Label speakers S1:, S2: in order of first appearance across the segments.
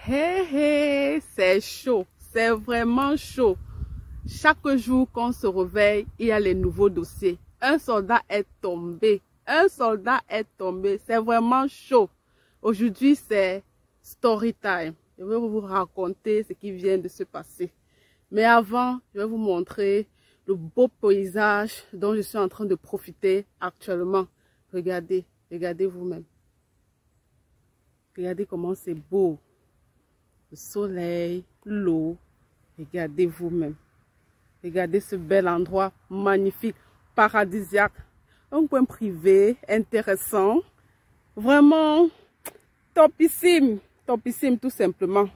S1: Hé hé, c'est chaud, c'est vraiment chaud. Chaque jour qu'on se réveille, il y a les nouveaux dossiers. Un soldat est tombé, c'est vraiment chaud. Aujourd'hui, c'est story time. Je vais vous raconter ce qui vient de se passer. Mais avant, je vais vous montrer le beau paysage dont je suis en train de profiter actuellement. Regardez, regardez vous-même. Regardez comment c'est beau. Le soleil, l'eau. Regardez vous-même. Regardez ce bel endroit magnifique, paradisiaque. Un coin privé, intéressant. Vraiment topissime tout simplement.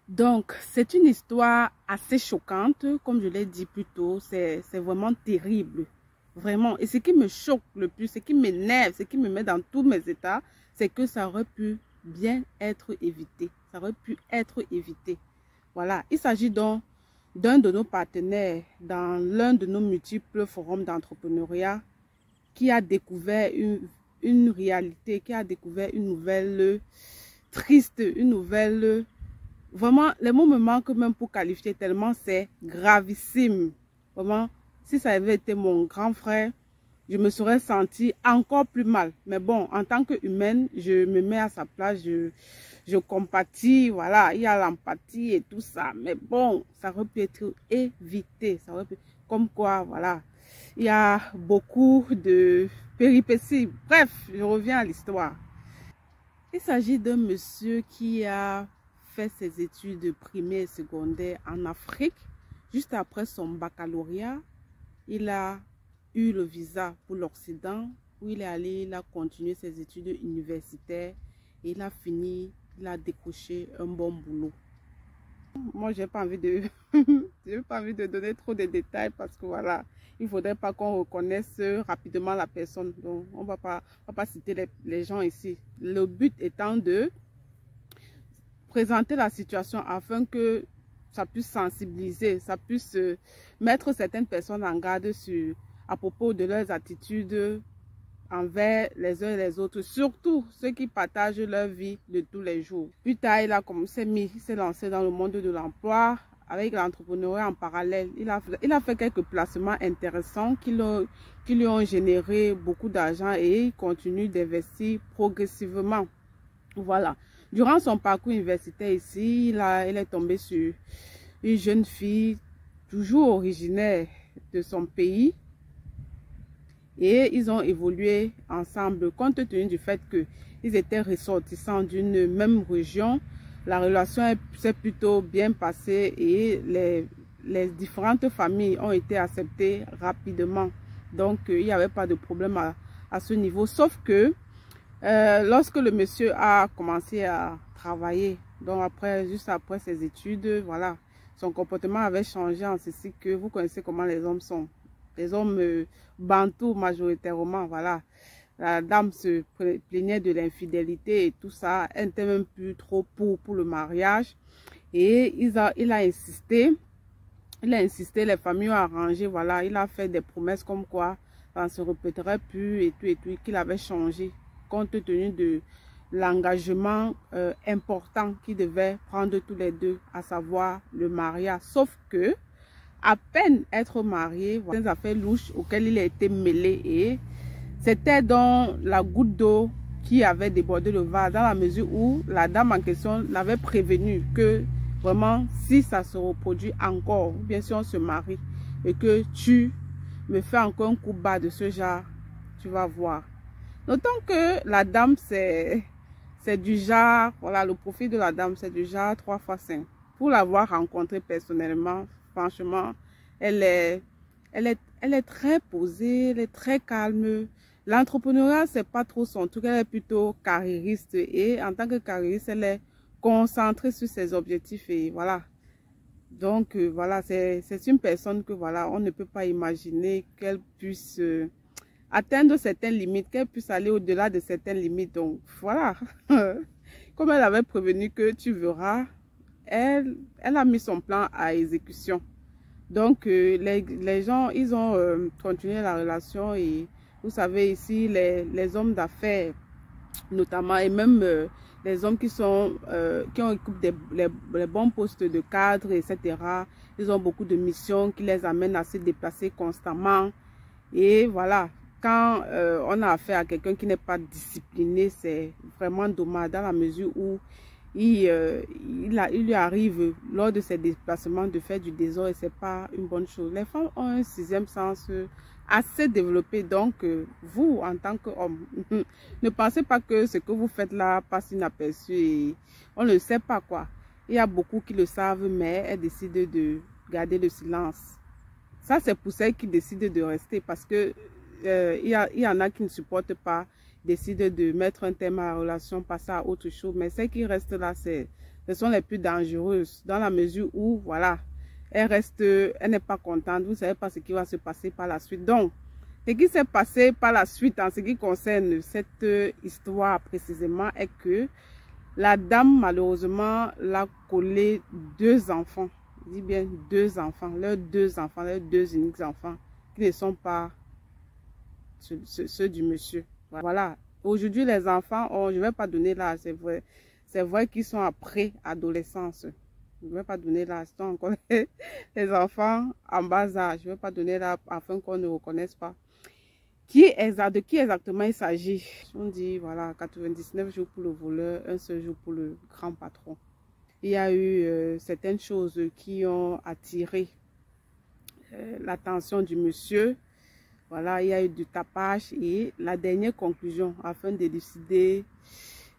S1: Donc, c'est une histoire assez choquante, comme je l'ai dit plus tôt, c'est vraiment terrible, vraiment. Et ce qui me choque le plus, ce qui m'énerve, ce qui me met dans tous mes états, c'est que ça aurait pu bien être évité. Ça aurait pu être évité. Voilà, il s'agit donc d'un de nos partenaires dans l'un de nos multiples forums d'entrepreneuriat qui a découvert une réalité, qui a découvert une nouvelle triste, une nouvelle... Vraiment, les mots me manquent même pour qualifier tellement c'est gravissime. Vraiment, si ça avait été mon grand frère, je me serais sentie encore plus mal. Mais bon, en tant qu'humaine, je me mets à sa place, je compatis, voilà, il y a l'empathie et tout ça. Mais bon, ça aurait pu être évité. Ça aurait pu, comme quoi, voilà, il y a beaucoup de péripéties. Bref, je reviens à l'histoire. Il s'agit d'un monsieur qui a fait ses études primaires et secondaires en Afrique. Juste après son baccalauréat, il a eu le visa pour l'Occident où il est allé, il a continué ses études universitaires et il a fini, il a décroché un bon boulot. Moi, j'ai pas envie de j'ai pas envie de donner trop de détails parce que voilà, il faudrait pas qu'on reconnaisse rapidement la personne. Donc, on va pas citer les gens ici. Le but étant de présenter la situation afin que ça puisse sensibiliser, ça puisse mettre certaines personnes en garde à propos de leurs attitudes envers les uns et les autres, surtout ceux qui partagent leur vie de tous les jours. Plus tard, il a commencé, il s'est lancé dans le monde de l'emploi avec l'entrepreneuriat en parallèle. Il a fait quelques placements intéressants qui lui ont généré beaucoup d'argent et il continue d'investir progressivement. Voilà. Durant son parcours universitaire ici, il est tombé sur une jeune fille toujours originaire de son pays et ils ont évolué ensemble compte tenu du fait qu'ils étaient ressortissants d'une même région. La relation s'est plutôt bien passée et les différentes familles ont été acceptées rapidement. Donc, il n'y avait pas de problème à ce niveau, sauf que lorsque le monsieur a commencé à travailler, donc juste après ses études, voilà, son comportement avait changé en ceci que vous connaissez comment les hommes sont. Les hommes bantous majoritairement, voilà. La dame se plaignait de l'infidélité et tout ça. Elle n'était même plus trop pour le mariage. Et il a insisté, les familles ont arrangé, voilà. Il a fait des promesses comme quoi ça ne se répéterait plus et tout, qu'il avait changé compte tenu de l'engagement important qu'ils devaient prendre tous les deux, à savoir le mariage. Sauf que, à peine être marié, voilà, des affaires louches auxquelles il a été mêlé et c'était dans la goutte d'eau qui avait débordé le vase dans la mesure où la dame en question l'avait prévenu que vraiment si ça se reproduit encore, ou bien si on se marie et que tu me fais encore un coup bas de ce genre, tu vas voir. Notons que la dame, c'est du genre, voilà, le profil de la dame, c'est du genre 3x5. Pour l'avoir rencontrée personnellement, franchement, elle est très posée, elle est très calme. L'entrepreneuriat, c'est pas trop son truc, elle est plutôt carriériste. Et en tant que carriériste, elle est concentrée sur ses objectifs et voilà. Donc, voilà, c'est une personne que, voilà, on ne peut pas imaginer qu'elle puisse... atteindre certaines limites, qu'elle puisse aller au-delà de certaines limites. Donc, voilà. Comme elle avait prévenu que tu verras, elle a mis son plan à exécution. Donc, les gens, ils ont continué la relation et vous savez ici, les hommes d'affaires notamment et même les hommes qui occupent les bons postes de cadre, etc. Ils ont beaucoup de missions qui les amènent à se déplacer constamment. Et voilà, quand on a affaire à quelqu'un qui n'est pas discipliné, c'est vraiment dommage dans la mesure où il lui arrive lors de ses déplacements de faire du désordre et ce n'est pas une bonne chose. Les femmes ont un sixième sens assez développé, donc vous en tant qu'homme, ne pensez pas que ce que vous faites là passe inaperçu et on ne le sait pas quoi. Il y a beaucoup qui le savent mais elles décident de garder le silence. Ça c'est pour celles qui décident de rester parce que il y en a qui ne supportent pas, décident de mettre un terme à la relation, passer à autre chose. Mais celles qui restent là, ce sont les plus dangereuses dans la mesure où, voilà, elle n'est pas contente. Vous ne savez pas ce qui va se passer par la suite. Donc, ce qui s'est passé par la suite en ce qui concerne cette histoire précisément est que la dame, malheureusement, l'a collé 2 enfants. Je dis bien 2 enfants, leurs 2 uniques enfants qui ne sont pas ceux du monsieur. Voilà. Aujourd'hui, les enfants, je ne vais pas donner l'âge, c'est vrai. C'est vrai qu'ils sont après adolescence. Je ne vais pas donner l'âge. Ce sont encore les enfants en bas âge. Je ne vais pas donner l'âge afin qu'on ne reconnaisse pas. De qui exactement il s'agit? On dit, voilà, 99 jours pour le voleur, un seul jour pour le grand patron. Il y a eu certaines choses qui ont attiré l'attention du monsieur. Voilà, il y a eu du tapage et la dernière conclusion afin de décider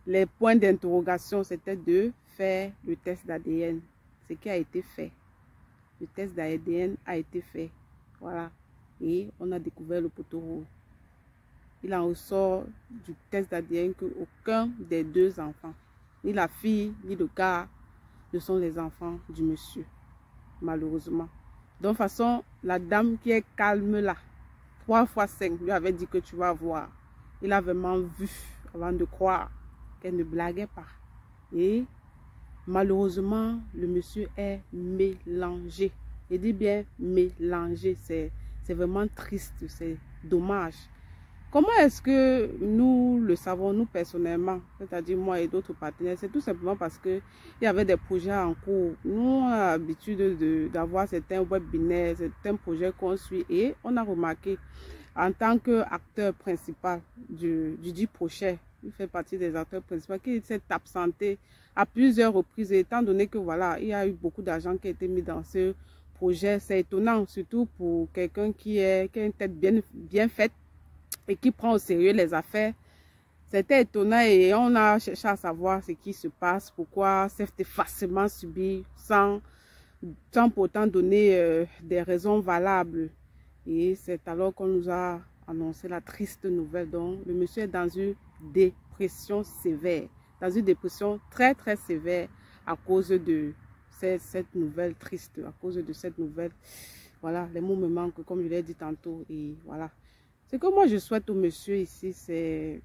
S1: les points d'interrogation, c'était de faire le test d'ADN. Ce qui a été fait. Le test d'ADN a été fait. Voilà. Et on a découvert le poteau rouge. Il en ressort du test d'ADN qu'aucun des 2 enfants, ni la fille, ni le gars, ne sont les enfants du monsieur. Malheureusement. Donc, de toute façon, la dame qui est calme là, 3 fois 5, lui avait dit que tu vas voir. Il a vraiment vu avant de croire qu'elle ne blaguait pas. Et malheureusement, le monsieur est mélangé. Je dis bien mélangé. C'est vraiment triste, c'est dommage. Comment est-ce que nous le savons, nous personnellement, c'est-à-dire moi et d'autres partenaires? C'est tout simplement parce qu'il y avait des projets en cours. Nous, on a l'habitude d'avoir certains webinaires, certains projets qu'on suit et on a remarqué en tant qu'acteur principal du dit projet, il fait partie des acteurs principaux qui s'est absenté à plusieurs reprises. Et étant donné que voilà, il y a eu beaucoup d'argent qui a été mis dans ce projet, c'est étonnant, surtout pour quelqu'un qui a une tête bien faite et qui prend au sérieux les affaires. C'était étonnant et on a cherché à savoir ce qui se passe, pourquoi c'est facilement subi sans pourtant donner des raisons valables. Et c'est alors qu'on nous a annoncé la triste nouvelle. Donc, le monsieur est dans une dépression sévère, dans une dépression très très sévère à cause de cette nouvelle triste, à cause de cette nouvelle. Voilà, les mots me manquent comme je l'ai dit tantôt et voilà. Ce que moi je souhaite au monsieur ici, c'est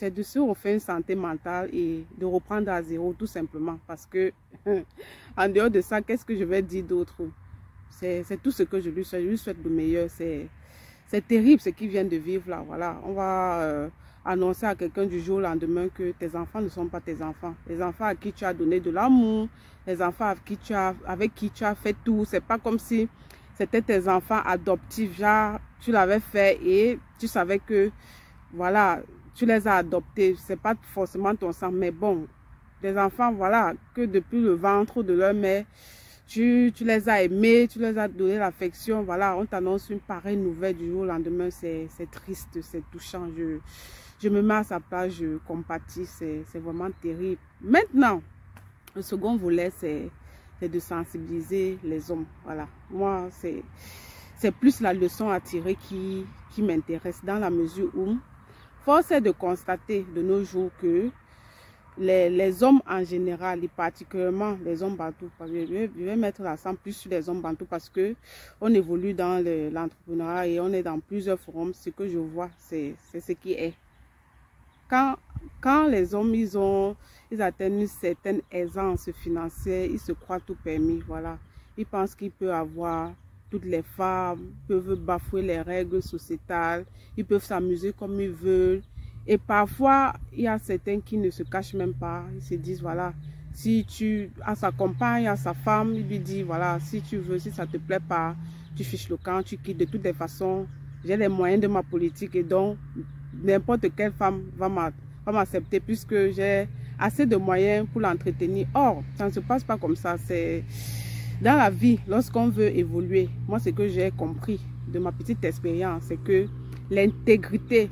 S1: de se refaire une santé mentale et de reprendre à zéro tout simplement parce que en dehors de ça, qu'est-ce que je vais dire d'autre? C'est tout ce que je lui souhaite le meilleur. C'est terrible ce qu'il vient de vivre là. Voilà, on va annoncer à quelqu'un du jour au lendemain que tes enfants ne sont pas tes enfants. Les enfants à qui tu as donné de l'amour, les enfants avec qui tu as fait tout. C'est pas comme si c'était tes enfants adoptifs. Genre, tu l'avais fait et tu savais que, voilà, tu les as adoptés. C'est pas forcément ton sang, mais bon, des enfants, voilà, que depuis le ventre de leur mère, tu les as aimés, tu les as donné l'affection. Voilà, on t'annonce une pareille nouvelle du jour au lendemain. C'est triste, c'est touchant. Je me mets à sa place, je compatis. C'est vraiment terrible. Maintenant, le second volet, c'est de sensibiliser les hommes. Voilà, moi, c'est plus la leçon à tirer qui m'intéresse dans la mesure où force est de constater de nos jours que les hommes en général, et particulièrement les hommes bantous, je vais mettre l'accent plus sur les hommes bantous parce que on évolue dans l'entrepreneuriat et on est dans plusieurs forums. Ce que je vois, c'est ce qui est. Quand quand les hommes, ils atteignent une certaine aisance financière, ils se croient tout permis, voilà. Ils pensent qu'ils peuvent avoir toutes les femmes, peuvent bafouer les règles sociétales, ils peuvent s'amuser comme ils veulent. Et parfois, il y a certains qui ne se cachent même pas. Ils se disent, voilà, si tu as sa compagne, à sa femme, il lui dit, voilà, si tu veux, si ça ne te plaît pas, tu fiches le camp, tu quittes. De toutes les façons, j'ai les moyens de ma politique et donc n'importe quelle femme va m'accepter puisque j'ai assez de moyens pour l'entretenir. Or, ça ne se passe pas comme ça. C'est dans la vie, lorsqu'on veut évoluer, moi, ce que j'ai compris de ma petite expérience, c'est que l'intégrité,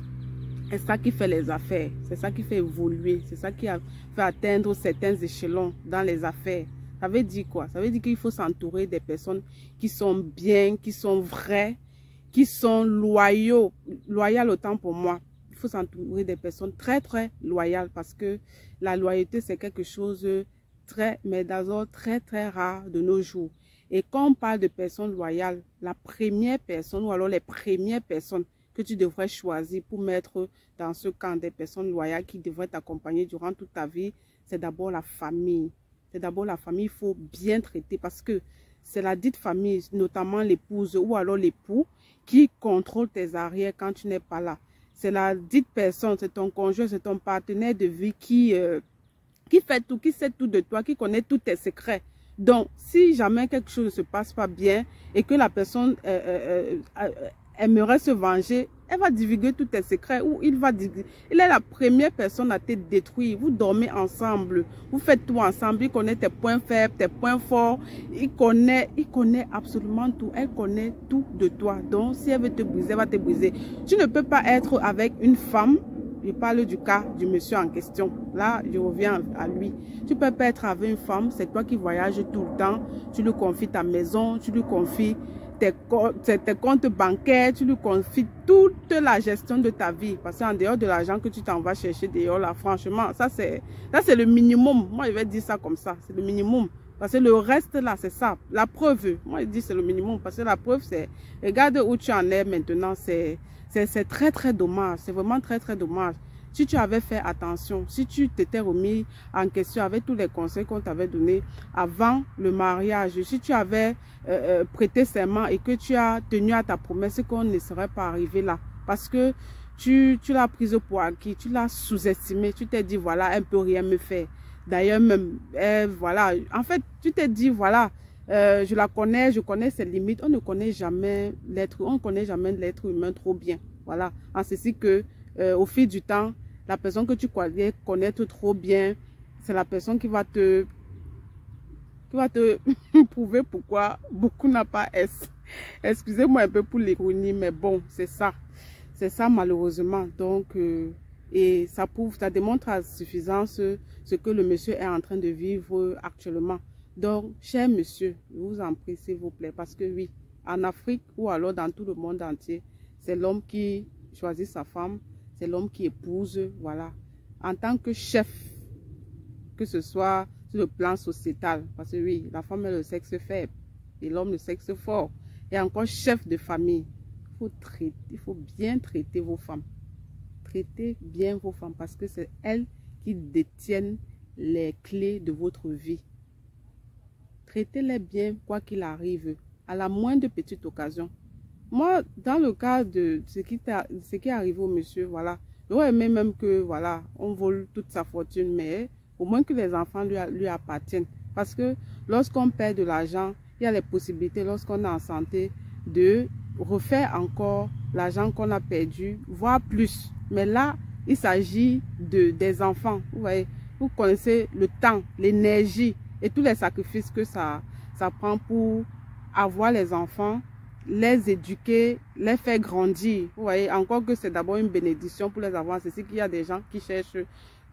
S1: c'est ça qui fait les affaires, c'est ça qui fait évoluer, c'est ça qui fait atteindre certains échelons dans les affaires. Ça veut dire quoi? Ça veut dire qu'il faut s'entourer des personnes qui sont bien, qui sont vraies, qui sont loyales autant pour moi. Il faut s'entourer des personnes très très loyales parce que la loyauté c'est quelque chose mais d'abord très très rare de nos jours. Et quand on parle de personnes loyales, la première personne ou alors les premières personnes que tu devrais choisir pour mettre dans ce camp des personnes loyales qui devraient t'accompagner durant toute ta vie, c'est d'abord la famille. C'est d'abord la famille, il faut bien traiter parce que c'est la dite famille, notamment l'épouse ou alors l'époux, qui contrôle tes arrières quand tu n'es pas là. C'est la dite personne, c'est ton conjoint, c'est ton partenaire de vie qui fait tout, qui sait tout de toi, qui connaît tous tes secrets. Donc, si jamais quelque chose ne se passe pas bien et que la personne aimerait se venger, elle va divulguer tous tes secrets ou il est la première personne à te détruire. Vous dormez ensemble, vous faites tout ensemble, il connaît tes points faibles, tes points forts, il connaît absolument tout, elle connaît tout de toi. Donc, si elle veut te briser, elle va te briser. Tu ne peux pas être avec une femme, je parle du cas du monsieur en question, là je reviens à lui. Tu ne peux pas être avec une femme, c'est toi qui voyages tout le temps, tu lui confies ta maison, tu lui confies tes comptes bancaires, tu lui confies toute la gestion de ta vie. Parce qu'en dehors de l'argent que tu t'en vas chercher dehors, là, franchement, ça c'est le minimum. Moi, je vais dire ça comme ça, c'est le minimum. Parce que le reste, là, c'est ça. La preuve, moi, je dis c'est le minimum. Parce que la preuve, c'est, regarde où tu en es maintenant, c'est très, très dommage. C'est vraiment très, très dommage. Si tu avais fait attention, si tu t'étais remis en question avec tous les conseils qu'on t'avait donnés avant le mariage, si tu avais prêté serment et que tu as tenu à ta promesse, qu'on ne serait pas arrivé là. Parce que tu l'as prise pour acquis, tu l'as sous-estimé, tu t'es dit, voilà, elle ne peut rien me faire. D'ailleurs, même, voilà, en fait, tu t'es dit, voilà, je la connais, je connais ses limites. On ne connaît jamais l'être humain trop bien. Voilà, en ceci que, au fil du temps, la personne que tu croyais connaître trop bien, c'est la personne qui va te prouver pourquoi beaucoup n'a pas S. Excusez-moi un peu pour l'ironie, mais bon, c'est ça. C'est ça malheureusement. Donc, et ça prouve, ça démontre à suffisance ce que le monsieur est en train de vivre actuellement. Donc, cher monsieur, je vous en prie, s'il vous plaît, parce que oui, en Afrique ou alors dans tout le monde entier, c'est l'homme qui choisit sa femme, c'est l'homme qui épouse, voilà. En tant que chef, que ce soit sur le plan sociétal, parce que oui, la femme est le sexe faible et l'homme le sexe fort. Et encore chef de famille, il faut bien traiter vos femmes. Traitez bien vos femmes parce que c'est elles qui détiennent les clés de votre vie. Traitez-les bien quoi qu'il arrive, à la moindre petite occasion. Moi, dans le cas de ce qui est arrivé au monsieur, voilà, j'aurais aimé même que, voilà, on vole toute sa fortune, mais au moins que les enfants lui appartiennent. Parce que lorsqu'on perd de l'argent, il y a les possibilités, lorsqu'on est en santé, de refaire encore l'argent qu'on a perdu, voire plus. Mais là, il s'agit des enfants. Vous voyez, vous connaissez le temps, l'énergie et tous les sacrifices que ça prend pour avoir les enfants, les éduquer, les faire grandir. Vous voyez, encore que c'est d'abord une bénédiction pour les avoir. C'est qu'il y a des gens qui cherchent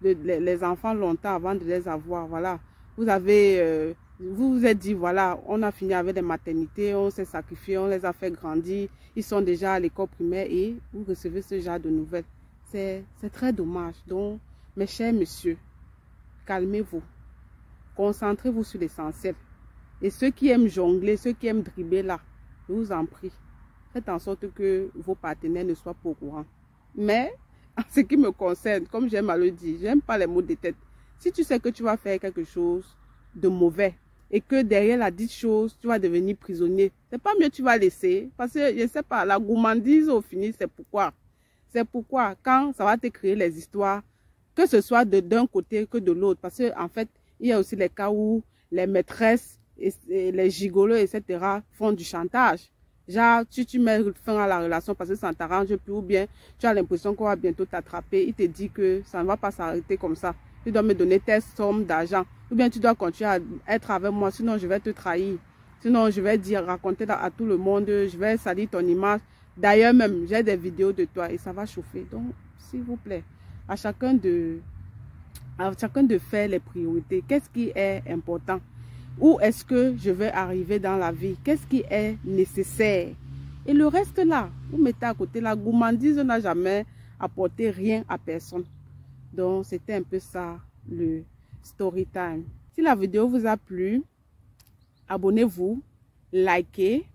S1: les enfants longtemps avant de les avoir. Voilà. Vous avez, vous vous êtes dit, voilà, on a fini avec les maternités, on s'est sacrifié, on les a fait grandir. Ils sont déjà à l'école primaire et vous recevez ce genre de nouvelles. C'est très dommage. Donc, mes chers messieurs, calmez-vous. Concentrez-vous sur l'essentiel. Et ceux qui aiment jongler, ceux qui aiment dribbler là, je vous en prie, faites en sorte que vos partenaires ne soient pas au courant. Mais en ce qui me concerne, comme j'aime à le dire, j'aime pas les mots de tête. Si tu sais que tu vas faire quelque chose de mauvais et que derrière la dite chose, tu vas devenir prisonnier, c'est pas mieux tu vas laisser. Parce que, je sais pas, la gourmandise au final, c'est pourquoi. C'est pourquoi, quand ça va te créer les histoires, que ce soit d'un côté que de l'autre, parce qu'en fait, il y a aussi les cas où les maîtresses, et les gigolos, etc., font du chantage. Genre, tu mets fin à la relation parce que ça ne t'arrange plus ou bien tu as l'impression qu'on va bientôt t'attraper. Il te dit que ça ne va pas s'arrêter comme ça. Tu dois me donner tes sommes d'argent. Ou bien tu dois continuer à être avec moi, sinon je vais te trahir. Sinon, je vais dire, raconter à tout le monde, je vais salir ton image. D'ailleurs, même, j'ai des vidéos de toi et ça va chauffer. Donc, s'il vous plaît, à chacun de faire les priorités. Qu'est-ce qui est important? Où est-ce que je vais arriver dans la vie? Qu'est-ce qui est nécessaire? Et le reste là, vous mettez à côté. La gourmandise n'a jamais apporté rien à personne. Donc, c'était un peu ça, le story time. Si la vidéo vous a plu, abonnez-vous, likez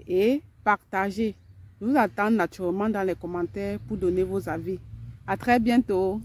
S1: et partagez. Je vous attends naturellement dans les commentaires pour donner vos avis. À très bientôt.